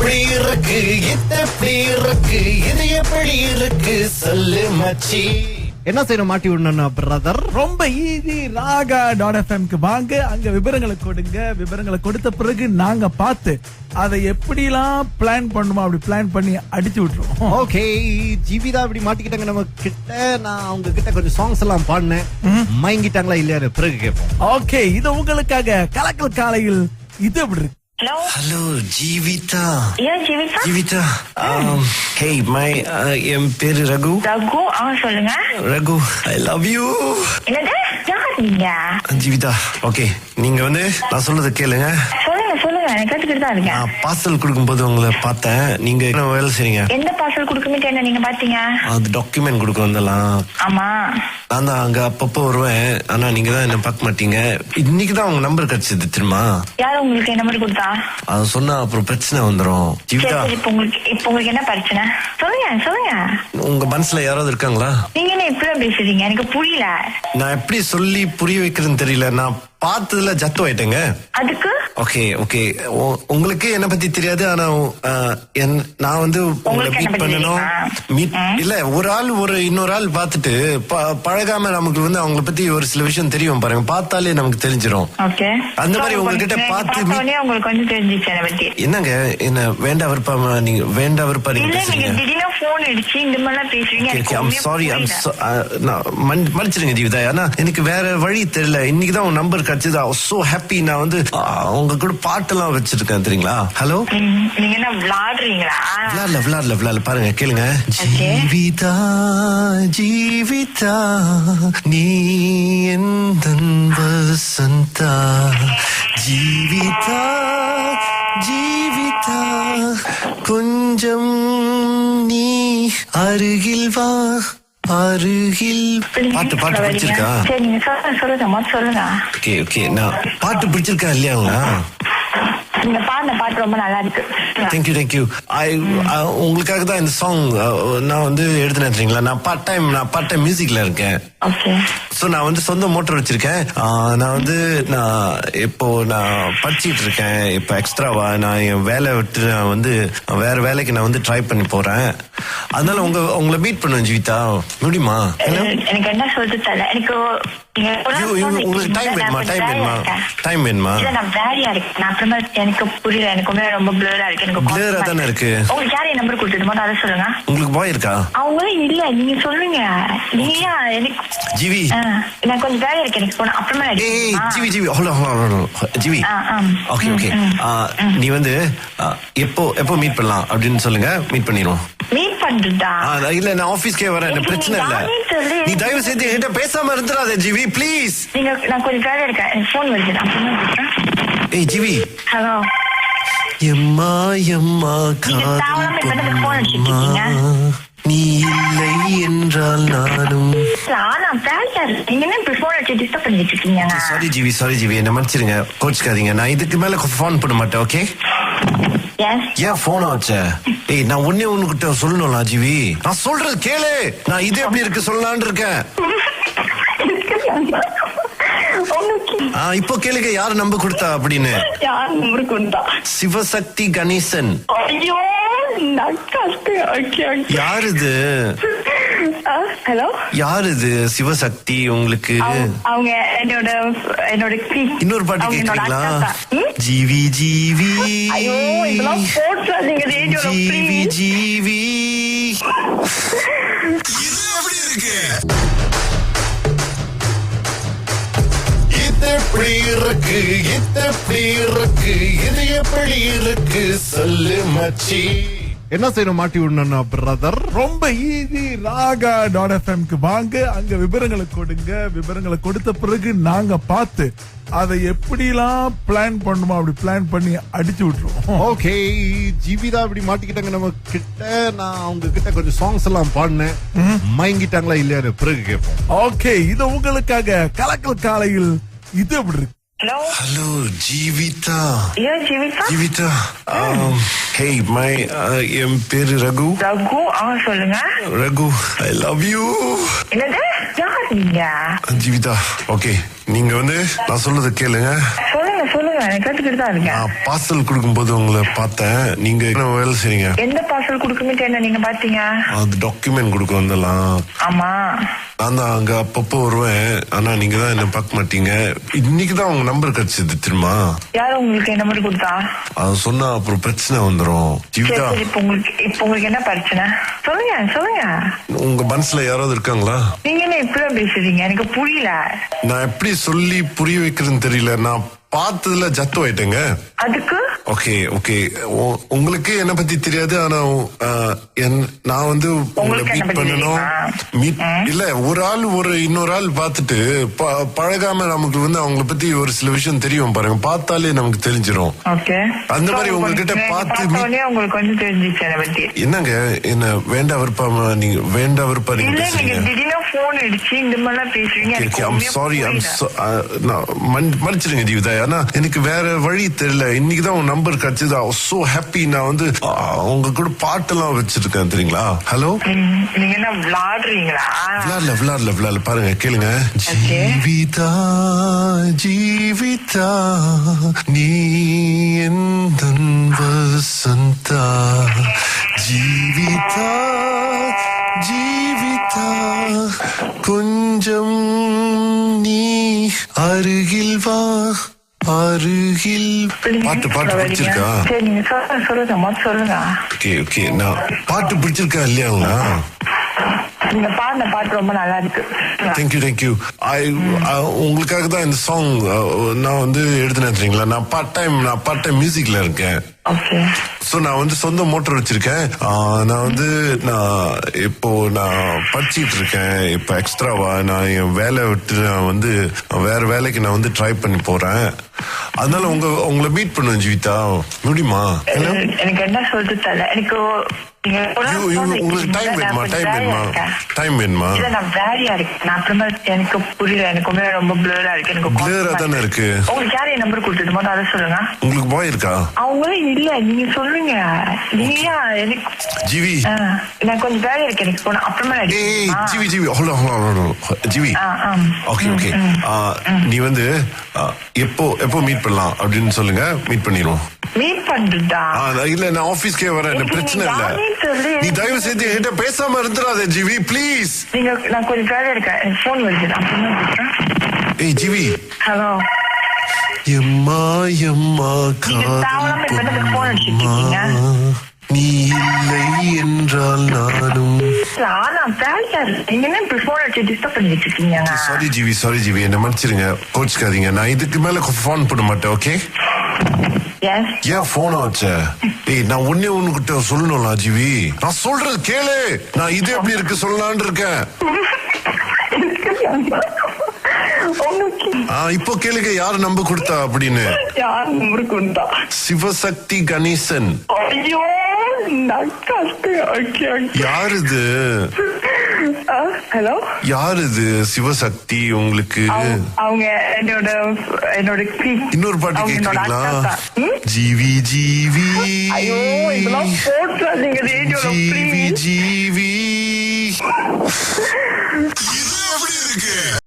எப்படி இருக்கு எப்படி இருக்கு இது எப்படி இருக்கு சொல்லு மச்சி. என்ன செய்யணும் மாட்டி விடணும் பிரதர்? ரொம்ப ஈஸி. raga.fm வாங்க, அங்க விவரங்களை கொடுங்க. விவரங்களை கொடுத்த பிறகு நாங்க பார்த்து அதை எப்படிலாம் பிளான் பண்ணுமோ அப்படி பிளான் பண்ணி அடிச்சு விட்டுருவோம். ஓகே, ஜீவிதா இப்படி மாட்டிக்கிட்டாங்க நம்ம கிட்ட. நான் அவங்க கிட்ட கொஞ்சம் சாங்ஸ் எல்லாம் பாடினேன், மயங்கிட்டாங்களா இல்லையா பிறகு கேட்போம். ஓகே, இது உங்களுக்காக கலக்கல் காலையில் இது எப்படி இருக்கு? ஹலோ ஜீவிதா. ஜீவிதா. ஜீவிதா, ஹே என் பேரு ரகு. ரகு, சொல்லுங்க. Raghu, I love you. என்னது? யார் நீங்க? ஜீவிதா, ஓகே, நீங்க நான் சொல்றது கேளுங்க. சொல்லுங்க சொல்லுங்க, எனக்கு கேட்டுக்கிட்டு தான் இருக்கேன். நான் பார்சல் கொடுக்கும்போது உங்களை பார்த்தேன். நீங்க என்ன வேலை செய்றீங்க? எந்த பார்சல் கொடுக்குமே என்ன நீங்க பாத்தீங்க? அது டாக்குமெண்ட் கொடுக்க வந்தலாம். ஆமா, நான் தான் அங்க அப்பப்போ வருவேன். ஆனா நீங்க தான் என்ன பார்க்க மாட்டீங்க. இன்னைக்குதான் உங்க நம்பர் கிடைச்சது தெரியுமா? யார் உங்களுக்கு என்ன மாதிரி கொடுத்தா? அது சொன்னா அப்புறம் பிரச்சனை வந்துரும். ஜீவிதா, இப்ப உங்களுக்கு என்ன பிரச்சனை? சொல்லுங்க சொல்லுங்க. உங்க மனசுல யாராவது இருக்காங்களா? நீங்க என்ன இப்படிதான் பேசுறீங்க? எனக்கு புரியல. நான் எப்படி சொல்லி புரிய வைக்கிறதுன்னு தெரியல. நான் பார்த்ததுல ஜத்து ஆயிட்டேங்க. அதுக்கு ஓகே ஓகே, உங்களுக்கு என்ன பத்தி தெரியாது. ஆனா நான் உங்களை மீட் பண்ணணும். இல்ல, ஒரு ஆள் இன்னொரு ஆள் பார்த்துட்டு பழகாம நமக்கு அவங்களை பத்தி ஒரு சில விஷயம் தெரியும் பாருங்க. பார்த்தாலே நமக்கு தெரிஞ்சிடும். அந்த மாதிரி உங்ககிட்ட பார்த்து உங்களுக்கு கொஞ்சம் தெரிஞ்சிச்சு என்ன பத்தி. என்னங்க, என்ன வேண்டா விருப்பமா நீங்க வேண்டா விருப்பா நீங்க பேசுறீங்க? திடீர்னு போன் அடிச்சு இந்த மாதிரிலாம் பேசுறீங்க. சாரி, மன்னிச்சிருங்க ஜீவிதா. ஆனா எனக்கு வேற வழி தெரியல. இன்னைக்குதான் உங்க நம்பர் கிடைச்சது. So happy. நான் உங்க கூட பாட்டெல்லாம் வச்சிருக்கேன் தெரியுங்களா? ஹலோ, நீங்க என்ன விளையாடுறீங்களா? விளையாடல பாருங்க, கேளுங்க. ஜீவிதா ஜீவிதா நீ எந்தன் வசந்தா. ஜீவிதா ஜீவிதா கொஞ்சம் நீ அருகில் வா. அருகில் பாட்டு பிடிச்சிருக்கா? சரி, நீங்க சொல்லுங்க. ஓகே ஓகே, நான் பாட்டு பிடிச்சிருக்கா இல்லையாங்களா? நீங்க பாடின பாட்டு ரொம்ப நல்லா இருக்கு. தேங்க்யூ. உங்களுக்காக தான் இந்த சாங் நான் எழுதினேன் தெரியுங்களா? நான் பார்ட் டைம் மியூசிக்ல இருக்கேன். சோ நான் சொந்த மோட்டர் வச்சிருக்கேன். நான் இப்போ நான் படிச்சிட்டு இருக்கேன். இப்போ எக்ஸ்ட்ராவா நான் என் வேலை விட்டு நான் வேற வேலைக்கு நான் ட்ரை பண்ணி போறேன். அதனால உங்களை மீட் பண்ணுவேன் ஜீவிதா, முடியுமா? எனக்கு என்ன சொல்றது தெரியல. எனக்கு உங்களுக்கு டைம் வேணுமா? நான் வேலையா இருக்கேன். அப்புறமா எனக்கு புரியல. எனக்கு ரொம்ப பிளரா இருக்கு. எனக்கு பிளரா தானே இருக்கு. உங்களுக்கு யாரு நம்பர் கொடுத்துருமோ அதை சொல்லுங்க. உங்களுக்கு பாய் இருக்கா? அவங்களும் இல்ல, நீங்க சொல்லுங்க. நீங்க எனக்கு ஜிவி, நான் கொஞ்சம் வேலையா இருக்கேன். எனக்கு போன அப்புறமா ஜிவி ஜிவி. ஓகே, நீ எப்போ மீட் பண்ணலாம் அப்படின்னு சொல்லுங்க. மீட் பண்ணிடுவோம். மீட் பண்றதா? இல்ல, நான் ஆபீஸ்க்கே வரேன். பிரச்சனை இல்ல. நீ தயவு செஞ்சு என்கிட்ட பேசாம இருந்துடாத ஜிவி, ப்ளீஸ். நான் கொஞ்சம் வேலையா இருக்கேன். எனக்கு போன் வருது. ஏய் ஜிவி. ஹலோ. எம்மா காதல் நீ இல்லை என்றால் நானும். சாரி ஜிவி, என்ன மன்னிச்சிருங்க, கோச்சுக்காதீங்க. நான் இதுக்கு மேல போன் பண்ண மாட்டேன். ஓகே? ஏன் போன வச்ச? ஏய், நான் ஒன்னுகிட்ட சொல்லணும்ல ஜிவி. நான் சொல்றது கேளு. நான் இது எப்படி இருக்கு சொல்லலான்னு இருக்கேன். இப்போ கேளுங்க, யாரு நம்பர் கொடுத்தா அப்படின்னு. சிவசக்தி கணேசன். யாரு இது? ஹலோ, யாரு இது சிவசக்தி? உங்களுக்கு அவங்க என்னோட இன்னொரு பாட்டு கேக்குறீங்களா? ஜீவி ஜீவி ஜீவி ஜீவி. இது எப்படி இருக்கு? எப்படி இருக்கு எப்படி இருக்கு இது எப்படி இருக்கு சொல்லு மச்சி. என்ன செய்யணும் மாட்டி விடணும் பிரதர்? ரொம்ப ஈஸி. raga.fm வாங்க, அங்க விவரங்களை கொடுங்க. விவரங்களை கொடுத்த பிறகு நாங்க பார்த்து அதை எப்படிலாம் பிளான் பண்ணுமோ அப்படி பிளான் பண்ணி அடிச்சு விட்டுருவோம். ஓகே, ஜீவிதா இப்படி மாட்டிக்கிட்டாங்க நம்ம கிட்ட. நான் அவங்க கிட்ட கொஞ்சம் சாங்ஸ் எல்லாம் பாடினேன், மயங்கிட்டாங்களா இல்லையா பிறகு கேட்போம். ஓகே, இது உங்களுக்காக கலக்கல் காலையில் இது எப்படி இருக்கு? ஹலோ ஜீவிதா. ஜீவிதா. ஹே என் பேரு ரகு. சொல்லுங்க. Raghu, I love you. என்னது? யார் நீங்க? ஜீவிதா, ஓகே, நீங்க நான் சொல்றது கேளுங்க. சொல்லுங்க சொல்லுங்க, நான் கேட்டுக்கிட்டு தான் இருக்கேன். நான் பார்சல் கொடுக்கும்போது உங்களை பார்த்தேன். நீங்க என்ன வேலை செய்றீங்க? எந்த பார்சல் கொடுக்குன்னு என்ன நீங்க பாத்தீங்க? அது டாக்குமெண்ட் கொடுக்க வந்தலாம். ஆமா, நான் தான் அங்க அப்பப்போ வருவேன். ஆனா நீங்க தான் என்ன பார்க்க மாட்டீங்க. இன்னைக்குதான் உங்க நம்பர் கிடைச்சது தெரியுமா? யாரு உங்களுக்கு என்ன மாதிரி கொடுத்தா? அது சொன்னா அப்புறம் பிரச்சனை வந்துரும். ஜீவிதா, இப்ப உங்களுக்கு என்ன பிரச்சனை? சொல்லுங்க சொல்லுங்க. உங்க மனசுல யாராவது இருக்காங்களா? நீங்க என்ன இப்படிதான் பேசுறீங்க? எனக்கு புரியல. நான் எப்படி சொல்லி புரிய வைக்கிறதுன்னு தெரியல. நான் பார்த்ததுல ஜத்து ஆயிட்டேங்க. அதுக்கு ஓகே ஓகே, உங்களுக்கு என்ன பத்தி தெரியாது. ஆனா நான் வந்து உங்களை மீட் பண்ணணும். இல்ல, ஒரு ஆள் இன்னொரு ஆள் பார்த்துட்டு பழகாம நமக்கு வந்து அவங்கள பத்தி ஒரு சில விஷயம் தெரியும் பாருங்க. பார்த்தாலே நமக்கு தெரிஞ்சிடும். அந்த மாதிரி உங்ககிட்ட பார்த்து உங்களுக்கு வந்து தெரிஞ்சிச்சு அதை பத்தி. என்னங்க, என்ன வேண்டா விருப்பமா? நீங்க வேண்டா விருப்பா நீங்க பேசுறீங்க. திடீர்னு போன் அடிச்சு இந்த மாதிரிலாம் பேசுறீங்க. மன்னிச்சிருங்க ஜீவிதா. ஆனா எனக்கு வேற வழி தெரியல. இன்னைக்குதான் உங்க நம்பர் கிடைச்சது. So happy. நான் வந்து உங்க கூட பாட்டெல்லாம் வச்சிருக்கேன் தெரியுங்களா? ஹலோ, நீங்க என்ன விளையாடுறீங்களா? விளையாடல பாருங்க, கேளுங்க. ஜீவிதா ஜீவிதா நீ எந்தன் வசந்தா. ஜீவிதா ஜீவிதா கொஞ்சம் நீ அருகில் வா. அருகில் பாட்டு பிடிச்சிருக்கா? சொல்லுங்க. ஓகே ஓகே, நான் பாட்டு பிடிச்சிருக்கா இல்லையாங்களா? நீங்க பாடின பாட்டு ரொம்ப நல்லா இருக்கு. தேங்க்யூ. உங்களுக்காக தான் இந்த சாங் நான் வந்து எழுதினீங்களா? நான் பார்ட் டைம் மியூசிக்ல இருக்கேன். சோ நான் வந்து சொந்த மோட்டர் வச்சிருக்கேன். இப்போ நான் படிச்சிட்டு இருக்கேன். இப்போ எக்ஸ்ட்ராவா நான் என் வேலை விட்டு நான் வந்து வேற வேலைக்கு நான் வந்து ட்ரை பண்ணி போறேன். அதனால உங்களை மீட் பண்ணுவேன் ஜீவிதா. முடியுமா? எனக்கு என்ன சொல்றது தெரியல. எனக்கு உங்களுக்கு டைம் வேணுமா? நான் வேலையா இருக்கேன். நான் அப்புறமா எனக்கு புரியல. எனக்கு ரொம்ப பிளரா இருக்கு. எனக்கு பிளரா தானே இருக்கு. உங்களுக்கு யாரு என் நம்பர் கொடுத்தது மட்டும் அதை சொல்லுங்க. உங்களுக்கு பாய் இருக்கா? அவங்களும் இல்ல, நீங்க சொல்லுங்க. நீங்க எனக்கு ஜிவி, நான் கொஞ்சம் வேலையா இருக்கேன். எனக்கு போன அப்புறமா ஜிவி ஜிவி. ஓகே. நீ வந்து எப்போ மீட் பண்ணலாம் அப்படின்னு சொல்லுங்க. மீட் பண்ணிடுவோம். மீட் பண்றதா? இல்ல, நான் ஆபீஸ்க்கே வரேன். பிரச்சனை இல்ல. நீ தயவு செய்து என்கிட்ட பேசாம இருந்துடாத ஜிவி, ப்ளீஸ். நான் கொஞ்சம் வேலையா இருக்கேன். போன் வருது. ஏய் ஜிவி. ஹலோ. எம்மா நீ இல்லை என்றால் நானும். சாரி ஜிவி, என்ன மன்னிச்சிருங்க. கோச்சுக்காதீங்க. நான் இதுக்கு மேல போன் பண்ண மாட்டேன். ஓகே? ஏன் போன வச்ச? நான் உன்கிட்ட சொல்லணும்ல ஜிவி. நான் சொல்றது கேளு. நான் இது எப்படி இருக்கு சொல்லலான்னு இருக்கேன். இப்போ கேளுங்க, யாரு நம்பர் கொடுத்தா அப்படின்னு. சிவசக்தி கணேசன். யாரு இது? ஹலோ, யாரு இது சிவசக்தி? உங்களுக்கு அவங்க என்னோட இன்னொரு பாட்டு கேக்குறீங்களா? ஜிவி ஜிவி ஜிவி ஜிவி.